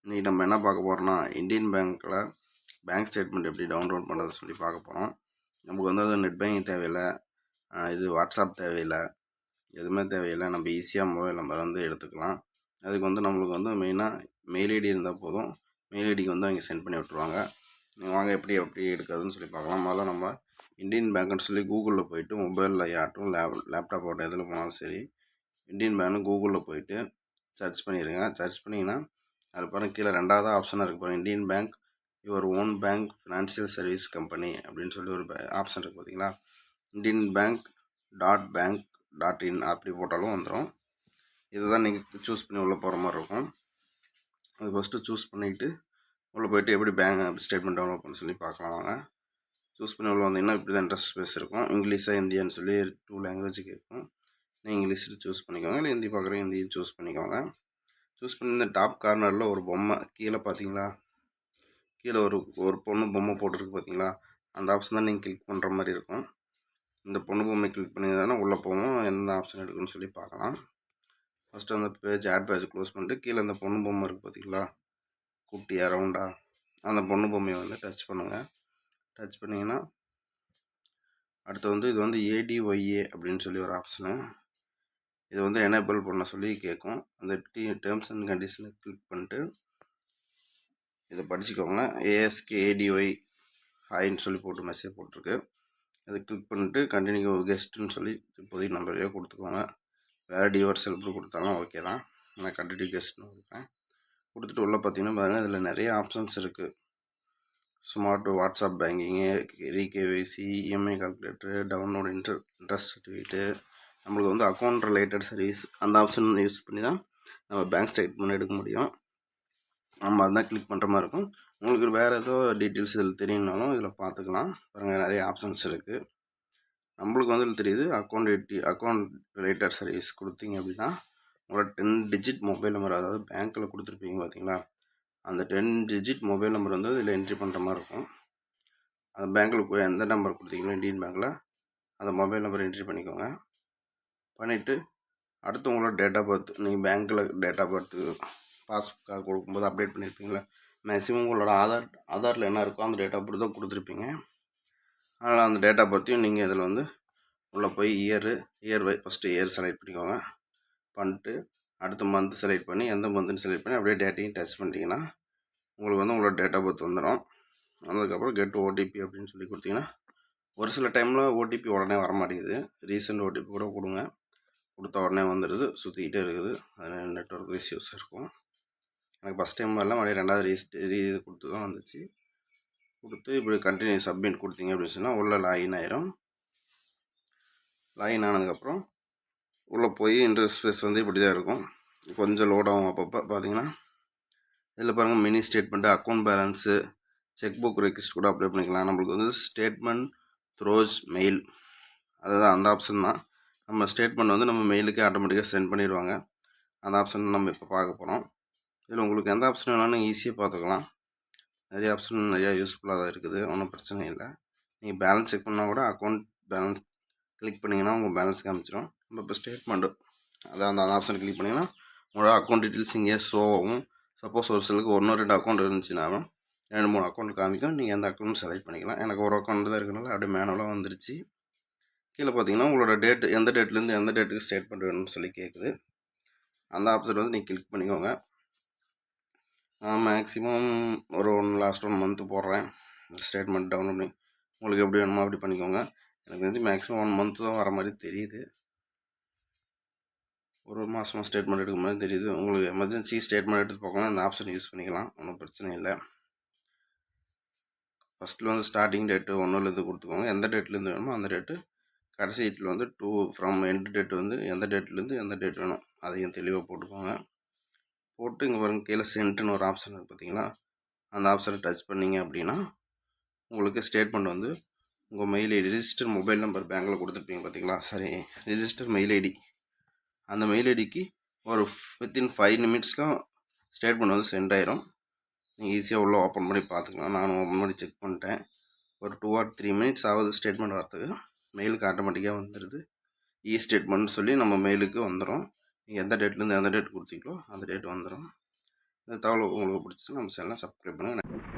இன்றைக்கி நம்ம என்ன பார்க்க போகிறோம்னா இந்தியன் பேங்க்கில் பேங்க் ஸ்டேட்மெண்ட் எப்படி டவுன்லோட் பண்ணுறது சொல்லி பார்க்க போகிறோம். நமக்கு வந்து அது நெட் பேங்கிங் தேவையில்லை, இது வாட்ஸ்அப் தேவையில்லை, எதுவுமே தேவையில்லை. நம்ம ஈஸியாக மொபைல் நம்பர் வந்து எடுத்துக்கலாம். அதுக்கு வந்து நம்மளுக்கு வந்து மெயினாக மெயில் ஐடி இருந்தால் போதும். மெயில் ஐடிக்கு வந்து அவங்க சென்ட் பண்ணி விட்ருவாங்க. நீங்கள் வாங்க எப்படி எடுக்கிறதுன்னு சொல்லி பார்க்கலாம். முதல்ல நம்ம இந்தியன் பேங்க்னு சொல்லி கூகுளில் போயிட்டு மொபைலில் யார்ட்டும் லேப்டாப் ஓட்ட எதில் போனாலும் சரி இந்தியன் பேங்க்னு கூகுளில் போயிட்டு சர்ச் பண்ணிடுங்க. சர்ச் பண்ணிங்கன்னா அது பாருங்கள் கீழே ரெண்டாவது ஆப்ஷனாக இருக்குது பாருங்கள், Indian bank your own bank financial service company அப்படின்னு சொல்லி ஒரு ஆப்ஷன் இருக்குது பார்த்தீங்களா. இந்தியன் பேங்க்.பேங்க்.in அப்படி போட்டாலும் வந்துடும். இதை தான் நீங்கள் சூஸ் பண்ணி உள்ளே போகிற மாதிரி இருக்கும். அது ஃபஸ்ட்டு சூஸ் பண்ணிவிட்டு உள்ளே போய்ட்டு எப்படி பேங்க் ஸ்டேட்மெண்ட் டவுன்லோட் பண்ண சொல்லி பார்க்கலாம். வாங்க சூஸ் பண்ணி உள்ள வந்தீங்கன்னா இப்படி தான் இன்ட்ரெஸ்ட் ஸ்பேஸ் இருக்கும். இங்கிலீஷாக இந்தியான்னு சொல்லி 2 லாங்குவேஜ் கேட்கும். நீங்கள் இங்கிலீஷில் சூஸ் பண்ணிக்கோங்க, இல்லை ஹிந்தி பார்க்குறேன் ஹிந்தியும் சூஸ் பண்ணிக்கோங்க. சூஸ் பண்ணி இந்த டாப் கார்னரில் ஒரு பொம்மை கீழே பார்த்தீங்களா, கீழே ஒரு பொண்ணு பொம்மை போட்டிருக்கு பார்த்தீங்களா, அந்த ஆப்ஷன் தான் நீங்கள் கிளிக் பண்ணுற மாதிரி இருக்கும். இந்த பொண்ணு பொம்மை கிளிக் பண்ணிங்கன்னா உள்ளே போவோம், எந்த ஆப்ஷன் எடுக்குன்னு சொல்லி பார்க்கலாம். ஃபஸ்ட்டு அந்த ஆட் பேஜ் க்ளோஸ் பண்ணிட்டு கீழே அந்த பொண்ணு பொம்மை இருக்குது பார்த்தீங்களா, குட்டியாக ரவுண்டாக, அந்த பொண்ணு பொம்மையை வந்து டச் பண்ணுங்கள். டச் பண்ணிங்கன்னா அடுத்து வந்து இது வந்து ADYA அப்படின்னு சொல்லி ஒரு ஆப்ஷனு, இது வந்து எனேபிள் பண்ண சொல்லி கேட்கும். அந்த டேர்ம்ஸ் அண்ட் கண்டிஷனை கிளிக் பண்ணிட்டு இதை படிச்சுக்கோங்க. ASKADY ஹாய்ன்னு சொல்லி போட்டு மெசேஜ் போட்டிருக்கு. அதை கிளிக் பண்ணிட்டு கண்டினியூ கெஸ்ட்டுன்னு சொல்லி இப்போதைக்கு நம்பரையோ கொடுத்துக்கோங்க. வேறு டிவர் செல்ஃப் கொடுத்தாலும் ஓகே தான். நான் கண்டினியூ கெஸ்ட்னு கொடுப்பேன். கொடுத்துட்டு உள்ளே பார்த்தீங்கன்னா பாருங்கள், இதில் நிறைய ஆப்ஷன்ஸ் இருக்குது. Smart WhatsApp banking, RKYC, EMI calculator, download interest certificate, நம்மளுக்கு வந்து அக்கௌண்ட் ரிலேட்டட் சர்வீஸ், அந்த ஆப்ஷன் யூஸ் பண்ணி தான் நம்ம பேங்க் ஸ்டேட்மெண்ட் எடுக்க முடியும். நம்ம அதுதான் கிளிக் பண்ணுற மாதிரி இருக்கும். உங்களுக்கு வேறு ஏதோ டீட்டெயில்ஸ் இதில் தெரியணுனாலும் இதில் பார்த்துக்கலாம். பாருங்கள் நிறைய ஆப்ஷன்ஸ் இருக்குது. நம்மளுக்கு வந்து தெரியுது அக்கௌண்ட் ரிலேட்டட் சர்வீஸ் கொடுத்தீங்க அப்படின்னா உங்களோட 10 டிஜிட் மொபைல் நம்பர், அதாவது பேங்க்கில் கொடுத்துருப்பீங்க பார்த்தீங்களா, அந்த 10 டிஜிட் மொபைல் நம்பர் வந்து இதில் என்ட்ரி பண்ணுற மாதிரி இருக்கும். அந்த பேங்க்கில் போய் எந்த நம்பர் கொடுத்தீங்களோ இந்தியன் பேங்க்கில் அந்த மொபைல் நம்பர் என்ட்ரி பண்ணிக்கோங்க. பண்ணிவிட்டு அடுத்து உங்களோட டேட் ஆஃப் பர்த், நீங்கள் பேங்க்கில் டேட் ஆஃப் பர்த்து பாஸ்புக்காக கொடுக்கும்போது அப்டேட் பண்ணியிருப்பீங்களா, மேக்ஸிமம் உங்களோட ஆதாரில் என்ன இருக்கோ அந்த டேட் ஆஃப் பர்த் தான் கொடுத்துருப்பீங்க. அதனால் அந்த டேட் ஆஃப் பர்த்தையும் நீங்கள் இதில் வந்து உள்ளே போய் இயர் ஃபஸ்ட்டு இயர் செலக்ட் பண்ணிக்கோங்க. பண்ணிட்டு அடுத்த மந்த் செலக்ட் பண்ணி எந்த மந்த்துன்னு செலக்ட் பண்ணி அப்படியே டேட்டையும் டச் பண்ணிட்டீங்கன்னா உங்களுக்கு வந்து உங்களோட டேட் ஆஃப் பர்த் வந்துடும். வந்ததுக்கப்புறம் கெட் OTP அப்படின்னு சொல்லி கொடுத்தீங்கன்னா ஒரு சில டைமில் OTP உடனே வர மாட்டேங்குது. ரீசெண்ட் OTP கூட கொடுங்க, கொடுத்த உடனே வந்துடுது, சுற்றிக்கிட்டே இருக்குது. அது நெட்ஒர்க் இஷ்யூஸ் இருக்கும். எனக்கு ஃபஸ்ட் டைம் வரல, மறுபடியும் ரெண்டாவது இது கொடுத்து தான் வந்துச்சு. கொடுத்து இப்படி கண்டினியூ சப்மிட் கொடுத்தீங்க அப்படின்னு சொன்னால் உள்ளே லாகின் ஆயிரும். லாகின் ஆனதுக்கப்புறம் உள்ளே போய் இன்டர்ஃபேஸ் வந்து இப்படி தான் இருக்கும். கொஞ்சம் லோட் ஆகும் அப்பப்போ பார்த்தீங்கன்னா. இதில் பாருங்கள் mini statement, account balance, check book request கூட அப்ளை பண்ணிக்கலாம். நம்மளுக்கு வந்து ஸ்டேட்மெண்ட் த்ரோஸ் மெயில், அதுதான் அந்த ஆப்ஷன் தான். நம்ம ஸ்டேட்மெண்ட் வந்து நம்ம மெயிலுக்கு ஆட்டோமேட்டிக்காக சென்ட் பண்ணிடுவாங்க. அந்த ஆப்ஷன் நம்ம இப்போ பார்க்க போகிறோம். இதில் உங்களுக்கு எந்த ஆப்ஷன் வேணாலும் ஈஸியாக பார்த்துக்கலாம். நிறைய ஆப்ஷன் நிறையா யூஸ்ஃபுல்லாக தான் இருக்குது, ஒன்றும் பிரச்சனை இல்லை. நீங்கள் பேலன்ஸ் செக் பண்ணால் கூட அக்கௌண்ட் பேலன்ஸ் கிளிக் பண்ணிங்கன்னா உங்கள் பேலன்ஸ் காமிச்சிடும். நம்ம இப்போ ஸ்டேட்மெண்ட்டு அதான் அந்த ஆப்ஷன் கிளிக் பண்ணிங்கன்னா உங்களோட அக்கௌண்ட் டீட்டெயில்ஸ் இங்கே ஷோ ஆகும். சப்போஸ் ஒரு சிலருக்கு 1-2 அக்கௌண்ட் இருந்துச்சுனாலும் 2-3 அக்கௌண்ட் காமிக்கும். நீங்கள் எந்த அக்கௌண்ட் செலக்ட் பண்ணிக்கலாம். எனக்கு ஒரு அக்கௌண்ட் தான் இருக்கனால அப்படியே மேனுவலாக வந்துருச்சு. கீழே பார்த்தீங்கன்னா உங்களோட டேட், எந்த டேட்லேருந்து எந்த டேட்டுக்கு ஸ்டேட்மெண்ட் வேணும்னு சொல்லி கேட்குது. அந்த ஆப்ஷன் வந்து நீங்கள் கிளிக் பண்ணிக்கோங்க. நான் மேக்ஸிமம் ஒரு லாஸ்ட் 1 மந்த்து போடுறேன் ஸ்டேட்மெண்ட் டவுன்லோட் பண்ணி. உங்களுக்கு எப்படி வேணுமோ அப்படி பண்ணிக்கோங்க. எனக்கு வந்து மேக்ஸிமம் 1 மந்த்து தான் வர மாதிரி தெரியுது. ஒரு மாதமாக ஸ்டேட்மெண்ட் எடுக்க மாதிரி தெரியுது. உங்களுக்கு எமர்ஜென்சி ஸ்டேட்மெண்ட் எடுத்து போகலாம், இந்த ஆப்ஷன் யூஸ் பண்ணிக்கலாம், ஒன்றும் பிரச்சனை இல்லை. ஃபஸ்ட்டில் வந்து ஸ்டார்டிங் டேட்டு 1லேருந்து கொடுத்துக்கோங்க. எந்த டேட்லேருந்து வேணுமோ அந்த டேட்டு. கடைசி டேட்டில் வந்து ஃப்ரம் எண்ட் டேட் வந்து எந்த டேட்லேருந்து எந்த டேட் வேணும் அதையும் தெளிவாக போட்டுக்கோங்க. போட்டு இங்கே பாருங்கள் கீழே சென்ட்னு ஒரு ஆப்ஷன் இருக்குது பார்த்தீங்களா, அந்த ஆப்ஷனை டச் பண்ணிங்க அப்படின்னா உங்களுக்கு ஸ்டேட்மெண்ட் வந்து உங்கள் mail ID, register mobile number பேங்க்கில் கொடுத்துருப்பீங்க பார்த்தீங்களா, சரி ரிஜிஸ்டர் மெயில் ஐடி, அந்த மெயில் ஐடிக்கு ஒரு வித்தின் 5 நிமிட்ஸ்லாம் ஸ்டேட்மெண்ட் வந்து சென்ட் ஆயிரும். நீங்கள் ஈஸியாக உள்ளே ஓப்பன் பண்ணி பார்த்துக்கலாம். நானும் ஓப்பன் பண்ணி செக் பண்ணிட்டேன். ஒரு 2 or 3 மினிட்ஸ் ஆகுது ஸ்டேட்மெண்ட் வரத்துக்கு. மெயிலுக்கு ஆட்டோமேட்டிக்காக வந்துடுது. ஸ்டேட்மெண்ட்னு சொல்லி நம்ம மெயிலுக்கு வந்துடும். நீங்கள் எந்த டேட்லேருந்து எந்த டேட் கொடுத்தீங்களோ அந்த டேட் வந்துடும். இந்த தகவல் உங்களுக்கு பிடிச்சிச்சுன்னா நம்ம சேனலை சப்ஸ்கிரைப் பண்ணுங்கள்.